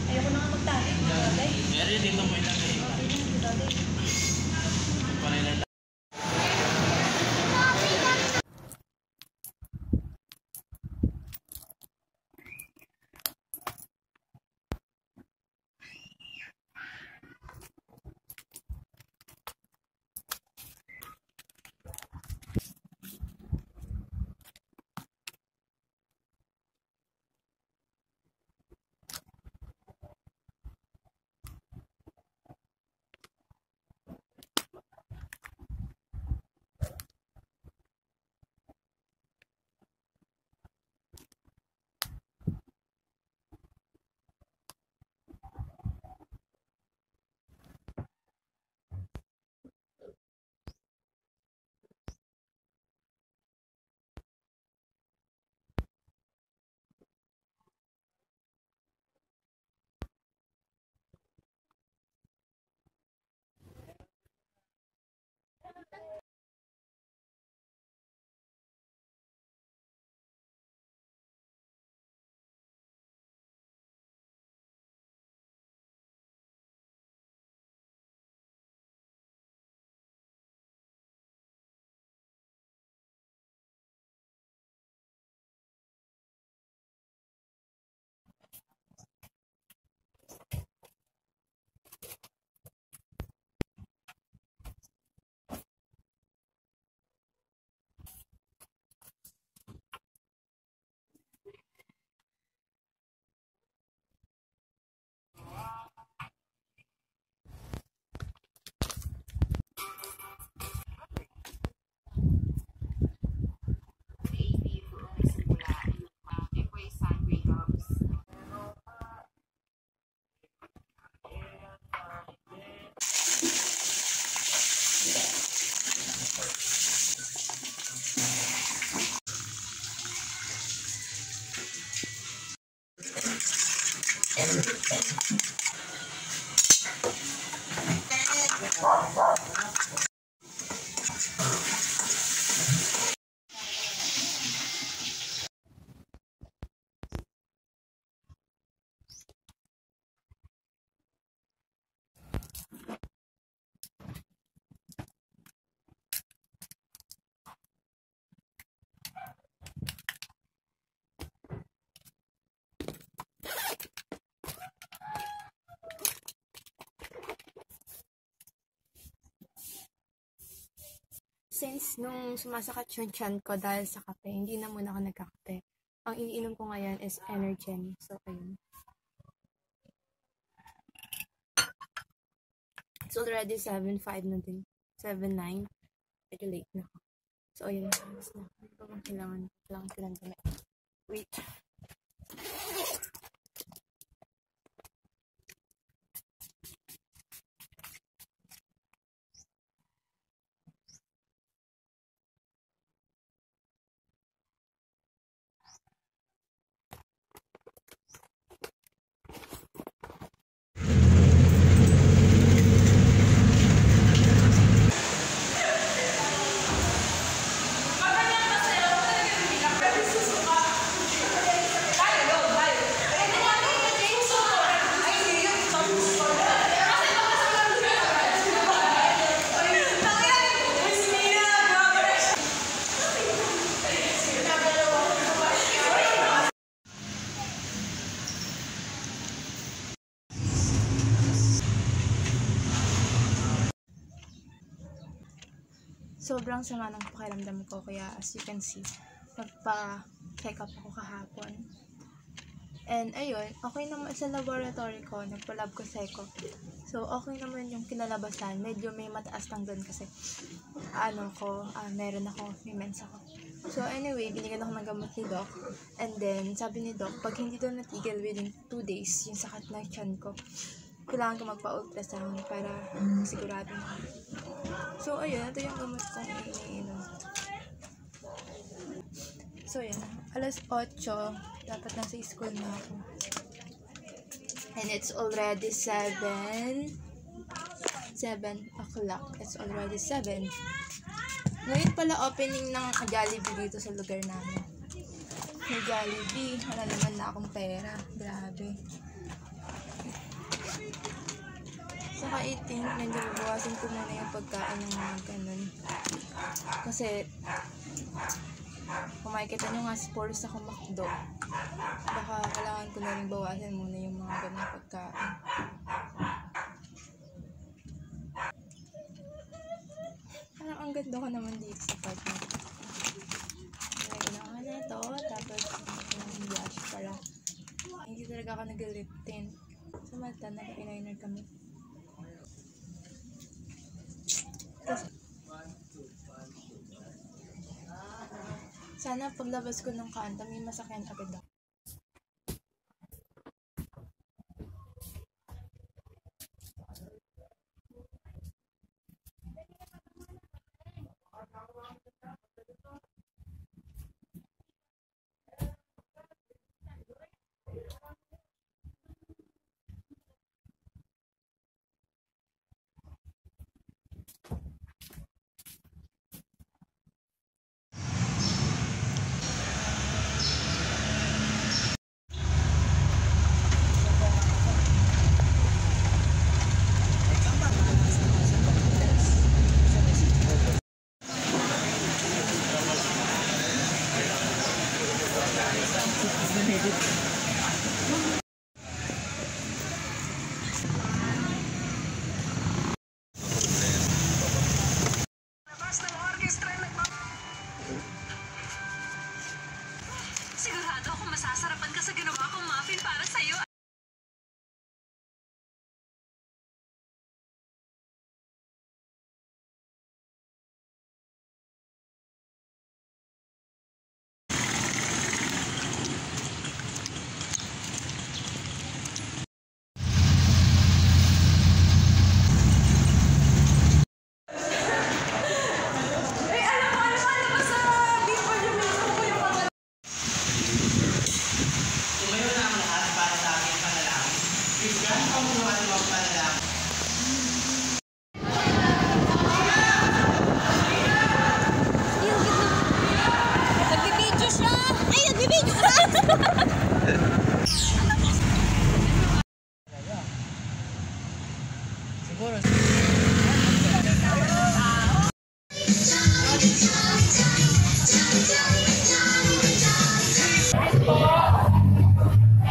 Ayoko na nga magtahi. Meron dito mo ilagay. Since nung sumasakit yung tiyan ko dahil sa kape, hindi na muna ako nagkakape. Ang iniinom ko ngayon is Energen. So, ayun. It's already 7:05 na din. 7:09. Medyo late na ako. So, ayun. Kailangan damit. Wait. Sobrang sama ng pakiramdam ko, kaya as you can see, nagpa-check up ako kahapon. And ayun, okay naman sa laboratory ko, nagpa-lab ko seco. So okay naman yung kinalabasan, medyo may mataas lang doon kasi may mens ako. So anyway, binigyan ako ng gamot ni Doc. And then, sabi ni Doc, pag hindi daw natigil within 2 days, yung sakit ng tiyan ko, kailangan ko magpa-ultrasound para sigurado na. So ayun, ito yung gamot kong iniinom. So yun, alas 8, dapat nasa school na ako. And it's already 7 o'clock. It's already 7. Ngayon pala opening ng Jollibee dito sa lugar namin. May Jollibee. Wala naman na akong pera. Grabe. Saka 18, medyo babawasan ko muna yung pagkain ng mga ganun. Kasi, kung makikita nyo nga, sports ako makdo. Baka kailangan ko na rin bawasan muna yung mga ganung pagkain. Parang ang ganda ko naman dito sa part na ito. Kailangan na ito, tapos yung blush para hindi talaga ako nag-lip tint. Sa mata, nag-eyeliner kami. Sana paglabas ko ng kanta, may masakyan agad ako. Sigurado ako masasarapan ka sa ginawa kong muffin para sa'yo. Tumayo na ang lahat para sa aking panalangin. Bigyan ang buwan-buwang panalangin. Nagbibidyo siya! Ay, nagbibidyo ka! Siguro.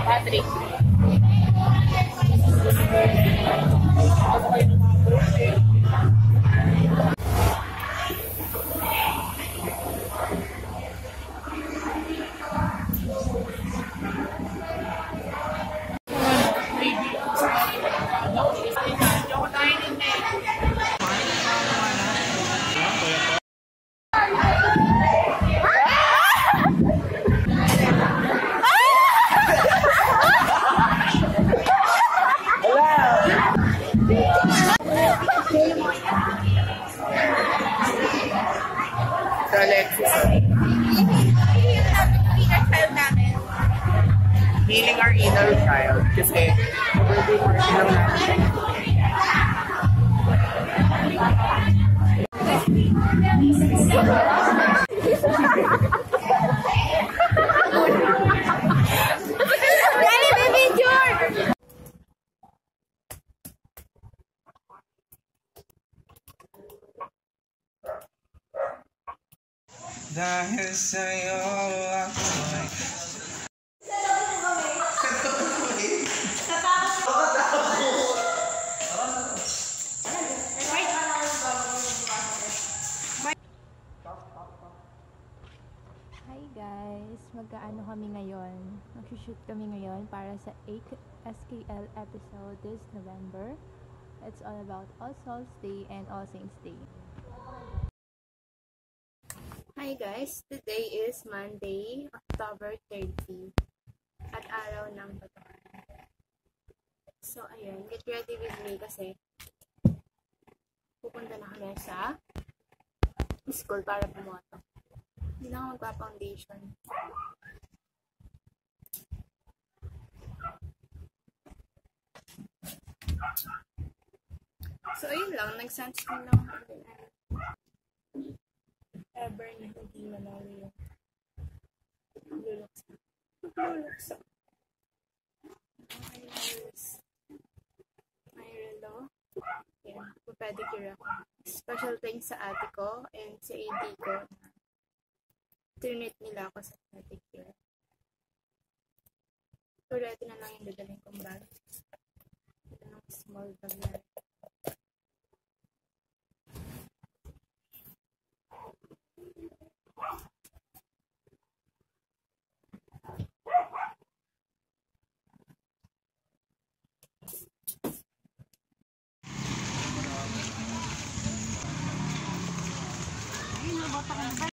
Patrick. Sa Alexis. Healing our inner child. Kasi, birthday party lang natin. Dahil sa'yo ako ay... Hi guys! Magkaano kami ngayon? Mag-shoot kami ngayon para sa 8 SKL episode this November. It's all about All Souls Day and All Saints Day. Hi Hi guys! Today is Monday, October 30 at araw ng Batuhan. So ayun, get ready with me kasi pupunta na kami sa school para pumoto. Hindi na ako magpa-foundation. So ayun lang, nag-sunscreen lang ako din. Ever na hindi manalo yung luluksa. Luluksa. May relo. Yan, pedicure ako. Special thanks sa ate ko and sa AD ko na trinit nila ako sa pedicure. So, ready na lang yung dadaling kong bag. Ito ng small bag na rin.